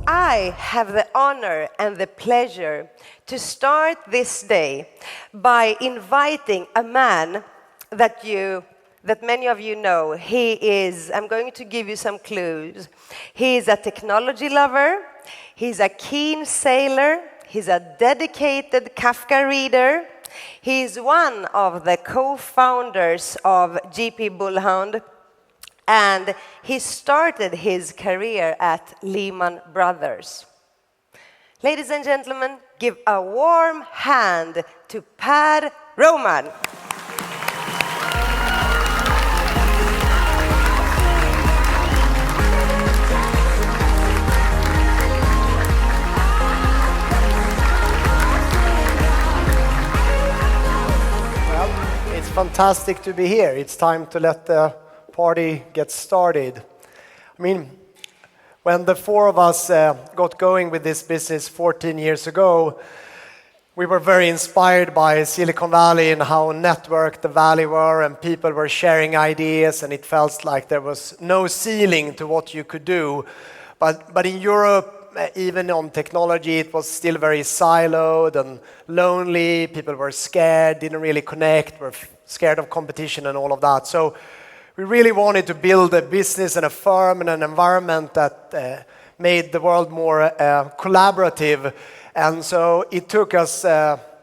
I have the honor and the pleasure to start this day by inviting a man that many of you know. I'm going to give you some clues. He is a technology lover, he's a keen sailor, he's a dedicated Kafka reader, he's one of the co-founders of GP Bullhound, and he started his career at Lehman Brothers. Ladies and gentlemen, give a warm hand to Per Roman. Well, it's fantastic to be here. It's time to let the party get started. I mean, when the four of us got going with this business 14 years ago, we were very inspired by Silicon Valley and how networked the valley were, and people were sharing ideas, and it felt like there was no ceiling to what you could do. But in Europe, even on technology, it was still very siloed and lonely. People were scared, didn't really connect, were scared of competition and all of that. So we really wanted to build a business and a firm and an environment that made the world more collaborative. And so it took us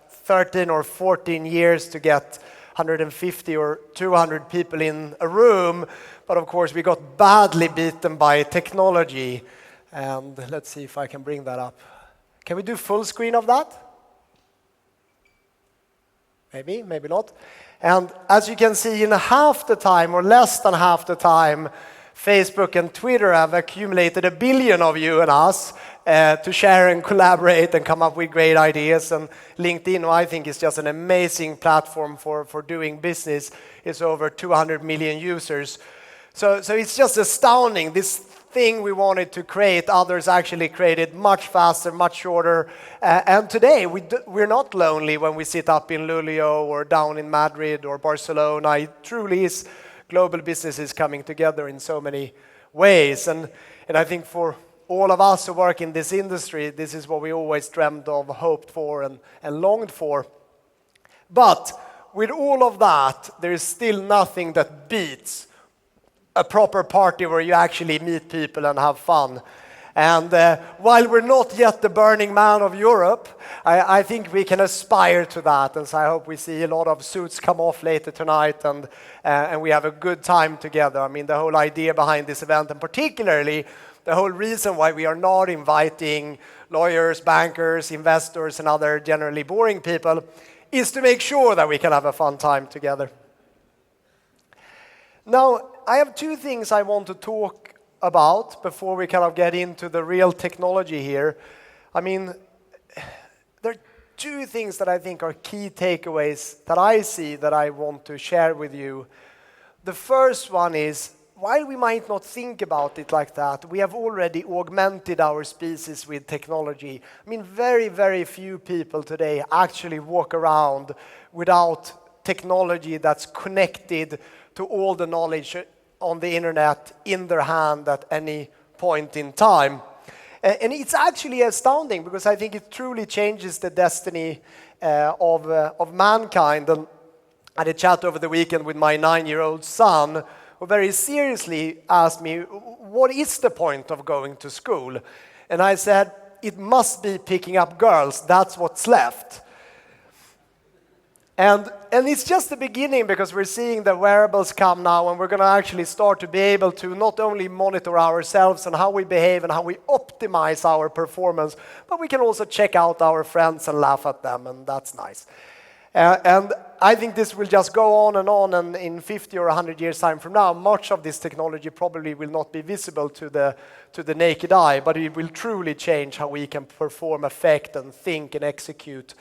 13 or 14 years to get 150 or 200 people in a room. But of course, we got badly beaten by technology. And let's see if I can bring that up. Can we do full screen of that? Maybe, maybe not. And as you can see, in half the time, or less than half the time, Facebook and Twitter have accumulated 1 billion of you and us to share and collaborate and come up with great ideas. And LinkedIn, I think, is just an amazing platform for doing business. It's over 200 million users. So it's just astounding. This thing we wanted to create, others actually created much faster, much shorter. And today, we're not lonely when we sit up in Luleå or down in Madrid or Barcelona. It truly is global businesses coming together in so many ways. And I think for all of us who work in this industry, this is what we always dreamed of, hoped for, and longed for. But with all of that, there is still nothing that beats a proper party where you actually meet people and have fun. And while we're not yet the Burning Man of Europe, I think we can aspire to that. And so I hope we see a lot of suits come off later tonight, and we have a good time together. I mean, the whole idea behind this event, and particularly the whole reason why we are not inviting lawyers, bankers, investors, and other generally boring people, is to make sure that we can have a fun time together. Now, I have two things I want to talk about before we kind of get into the real technology here. I mean, there are two things that I think are key takeaways that I see that I want to share with you. The first one is, while we might not think about it like that, we have already augmented our species with technology. I mean, very, very few people today actually walk around without technology that's connected to all the knowledge on the internet in their hand at any point in time. And it's actually astounding, because I think it truly changes the destiny of mankind. And I had a chat over the weekend with my 9-year-old son, who very seriously asked me, what is the point of going to school? And I said, it must be picking up girls. That's what's left. And it's just the beginning, because we're seeing the wearables come now, and we're going to actually start to be able to not only monitor ourselves and how we behave and how we optimize our performance, but we can also check out our friends and laugh at them, and that's nice. And I think this will just go on, and in 50 or 100 years' time from now, much of this technology probably will not be visible to the naked eye, but it will truly change how we can perform, affect, and think and execute.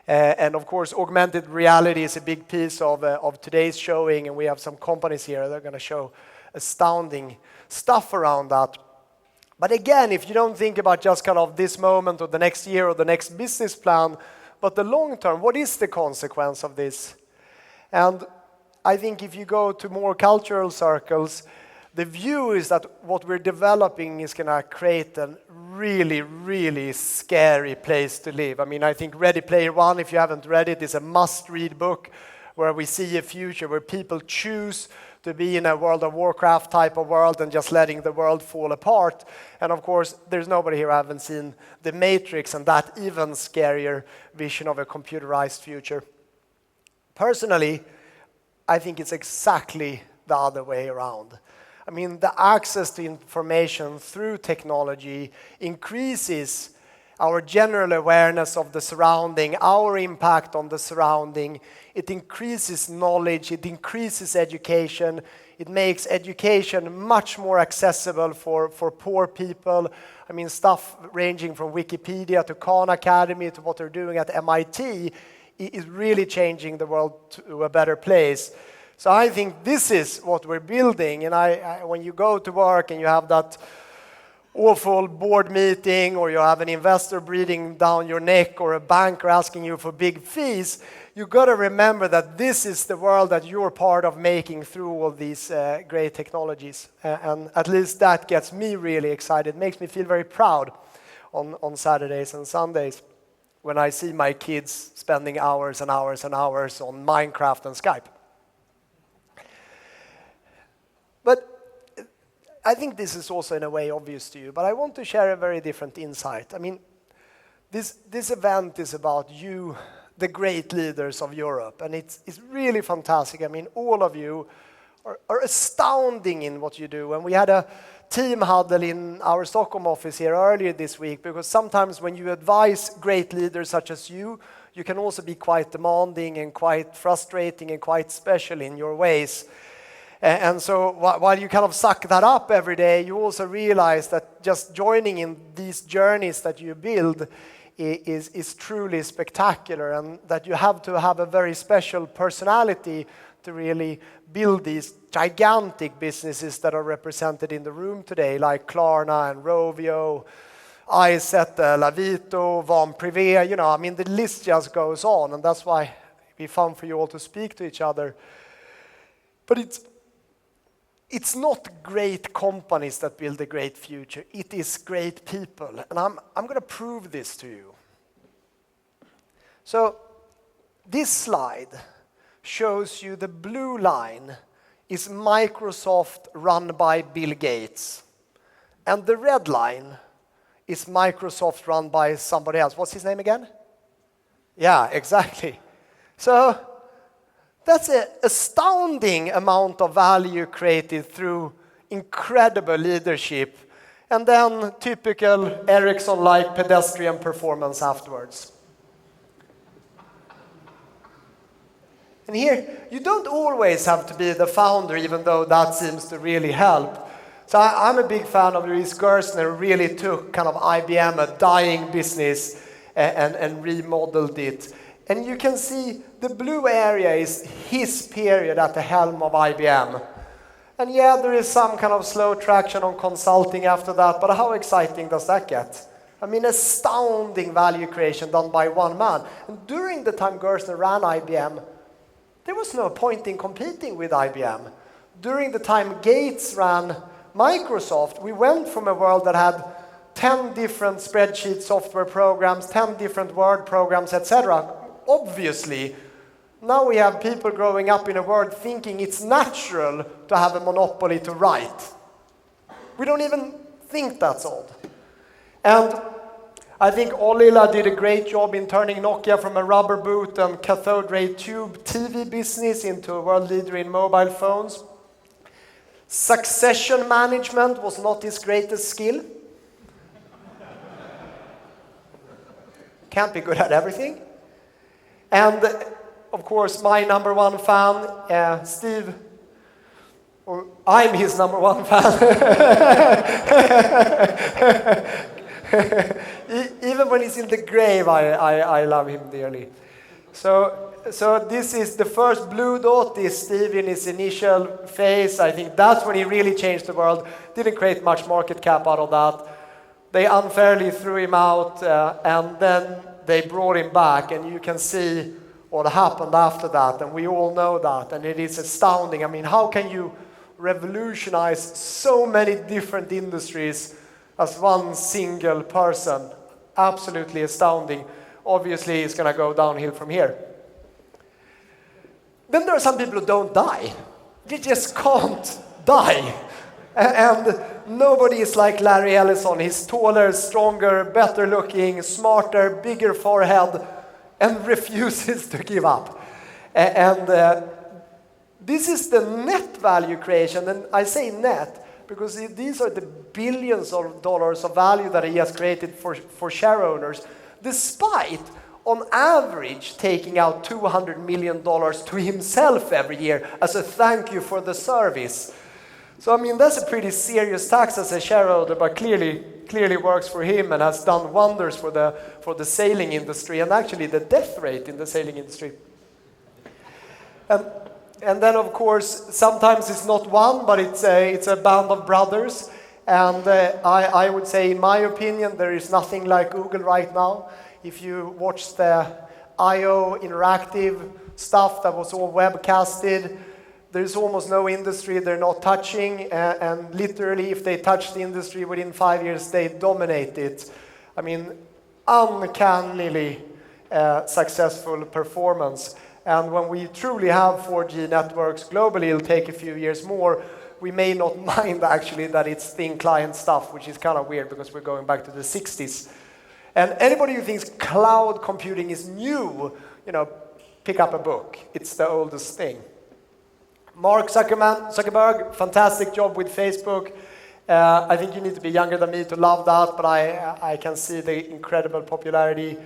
And of course, augmented reality is a big piece of today's showing, and we have some companies here that are going to show astounding stuff around that. But again, if you don't think about just kind of this moment or the next year or the next business plan, but the long term, what is the consequence of this? And I think if you go to more cultural circles, the view is that what we're developing is going to create a really, really scary place to live. I mean, I think Ready Player One, if you haven't read it, is a must-read book where we see a future where people choose to be in a World of Warcraft type of world and just letting the world fall apart. And of course, there's nobody here who haven't seen The Matrix and that even scarier vision of a computerized future. Personally, I think it's exactly the other way around. I mean, the access to information through technology increases our general awareness of the surrounding, our impact on the surrounding. It increases knowledge, it increases education, it makes education much more accessible for poor people. I mean, stuff ranging from Wikipedia to Khan Academy to what they're doing at MIT is really changing the world to a better place. So I think this is what we're building. And when you go to work and you have that awful board meeting, or you have an investor breathing down your neck, or a banker asking you for big fees, you got to remember that this is the world that you're part of making through all these great technologies. And at least that gets me really excited. It makes me feel very proud on Saturdays and Sundays when I see my kids spending hours and hours and hours on Minecraft and Skype. But I think this is also in a way obvious to you, but I want to share a very different insight. I mean, this event is about you, the great leaders of Europe, and it's really fantastic. I mean, all of you are astounding in what you do. And we had a team huddle in our Stockholm office here earlier this week, because sometimes when you advise great leaders such as you can also be quite demanding and quite frustrating and quite special in your ways. And so while you kind of suck that up every day, you also realize that just joining in these journeys that you build is truly spectacular, and that you have to have a very special personality to really build these gigantic businesses that are represented in the room today, like Klarna and Rovio, Izettle, Lavito, Van Privé. You know, I mean, the list just goes on, and that's why it'd be fun for you all to speak to each other. But it's not great companies that build a great future. It is great people. And I'm going to prove this to you. So this slide shows you the blue line is Microsoft run by Bill Gates. And the red line is Microsoft run by somebody else. What's his name again? Yeah, exactly. So that's an astounding amount of value created through incredible leadership, and then typical Ericsson-like pedestrian performance afterwards. And here, you don't always have to be the founder, even though that seems to really help. So I'm a big fan of Luis Gerstner, who really took kind of IBM, a dying business, and remodeled it. And you can see the blue area is his period at the helm of IBM. And yeah, there is some kind of slow traction on consulting after that, but how exciting does that get? I mean, astounding value creation done by one man. And during the time Gerstner ran IBM, there was no point in competing with IBM. During the time Gates ran Microsoft, we went from a world that had 10 different spreadsheet software programs, 10 different Word programs, etc. Obviously, now we have people growing up in a world thinking it's natural to have a monopoly to write. We don't even think that's odd. And I think Ollila did a great job in turning Nokia from a rubber boot and cathode ray tube TV business into a world leader in mobile phones. Succession management was not his greatest skill. Can't be good at everything. And of course, my number one fan, Steve, or I'm his number one fan. Even when he's in the grave, I love him dearly. So this is the first blue dot, is Steve in his initial phase. I think that's when he really changed the world. Didn't create much market cap out of that. They unfairly threw him out, and then they brought him back, and you can see what happened after that, and we all know that, and it is astounding. I mean, how can you revolutionize so many different industries as one single person. Absolutely astounding. Obviously, it's going to go downhill from here. Then there are some people who don't die. They just can't die. And nobody is like Larry Ellison. He's taller, stronger, better looking, smarter, bigger forehead, and refuses to give up. And this is the net value creation. And I say net because these are the billions of dollars of value that he has created for share owners, despite, on average, taking out $200 million to himself every year as a thank you for the service. So, I mean, that's a pretty serious tax as a shareholder, but clearly works for him and has done wonders for the sailing industry and actually the death rate in the sailing industry. And then, of course, sometimes it's not one, but it's a band of brothers. And I would say, in my opinion, there is nothing like Google right now. If you watch the I.O. interactive stuff that was all webcasted, there's almost no industry they're not touching. And literally, if they touch the industry within 5 years, they dominate it. I mean, uncannily successful performance. And when we truly have 4G networks globally, it'll take a few years more. We may not mind, actually, that it's thin client stuff, which is kind of weird because we're going back to the 60s. And anybody who thinks cloud computing is new, pick up a book. It's the oldest thing. Mark Zuckerberg, fantastic job with Facebook. I think you need to be younger than me to love that, but I can see the incredible popularity.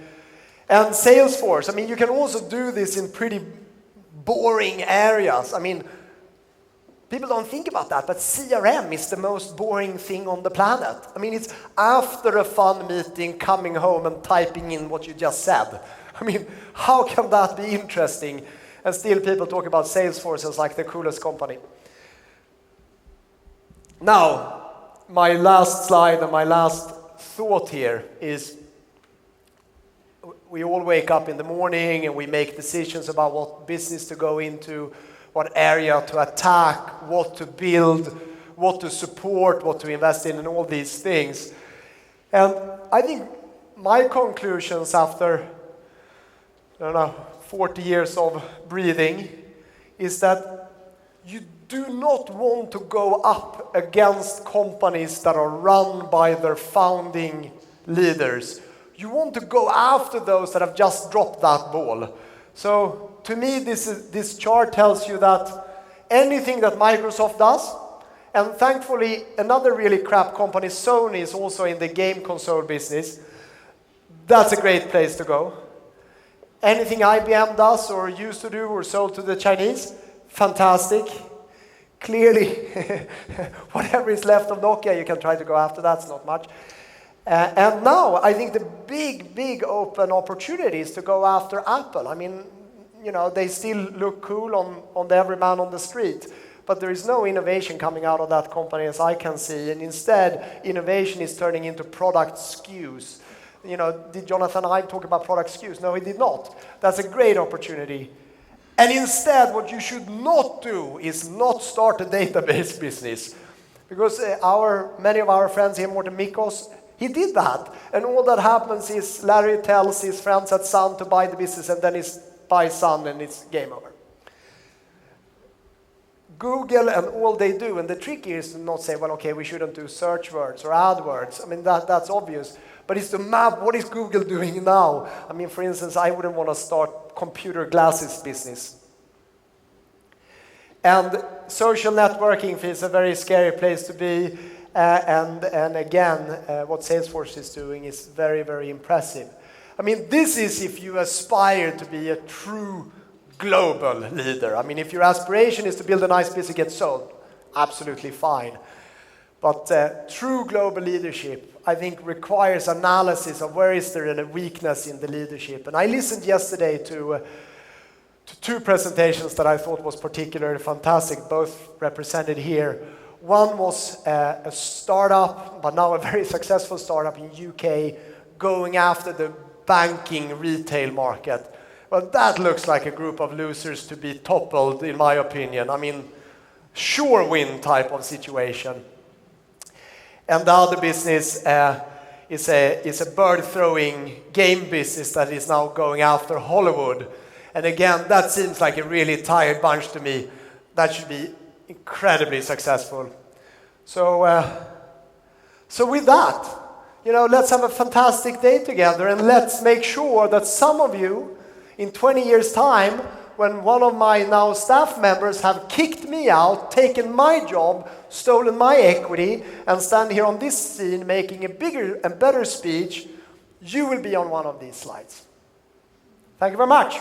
And Salesforce, I mean, you can also do this in pretty boring areas. I mean, people don't think about that, but CRM is the most boring thing on the planet. I mean, it's after a fun meeting, coming home and typing in what you just said. I mean, how can that be interesting? And still people talk about Salesforce as like the coolest company. Now, my last slide and my last thought here is we all wake up in the morning and we make decisions about what business to go into, what area to attack, what to build, what to support, what to invest in, and all these things. And I think my conclusions after, 40 years of breathing is that you do not want to go up against companies that are run by their founding leaders. You want to go after those that have just dropped that ball. So to me, this chart tells you that anything that Microsoft does, and thankfully another really crap company, Sony, is also in the game console business. That's a great place to go. Anything IBM does or used to do or sold to the Chinese, fantastic. Clearly, whatever is left of Nokia, you can try to go after. That's not much. And now, I think the big open opportunity is to go after Apple. I mean, they still look cool on the every man on the street, but there is no innovation coming out of that company as I can see. And instead, innovation is turning into product SKUs. Did Jonathan Ive talk about product SKUs? No, he did not. That's a great opportunity. And instead, what you should not do is not start a database business. Because many of our friends here, Morten Mikos, he did that. And all that happens is Larry tells his friends at Sun to buy the business, and then he buys Sun, and it's game over. Google and all they do, and the trick is to not say, well, okay, we shouldn't do search words or AdWords. I mean, that's obvious. But it's to map, what is Google doing now? I mean, for instance, I wouldn't want to start computer glasses business. And social networking feels a very scary place to be. And again, what Salesforce is doing is very, very impressive. I mean, this is if you aspire to be a true global leader. I mean, if your aspiration is to build a nice business and get sold, absolutely fine. But true global leadership, I think, requires analysis of where is there a weakness in the leadership. And I listened yesterday to two presentations that I thought was particularly fantastic, both represented here. One was a startup, but now a very successful startup in UK, going after the banking retail market. Well, that looks like a group of losers to be toppled, in my opinion. I mean, sure win type of situation. And the other business is a bird throwing game business that is now going after Hollywood. And again, that seems like a really tired bunch to me. That should be incredibly successful. So with that, let's have a fantastic day together, and let's make sure that some of you, in 20 years' time, when one of my now staff members have kicked me out, taken my job, stolen my equity, and stand here on this scene making a bigger and better speech, you will be on one of these slides. Thank you very much.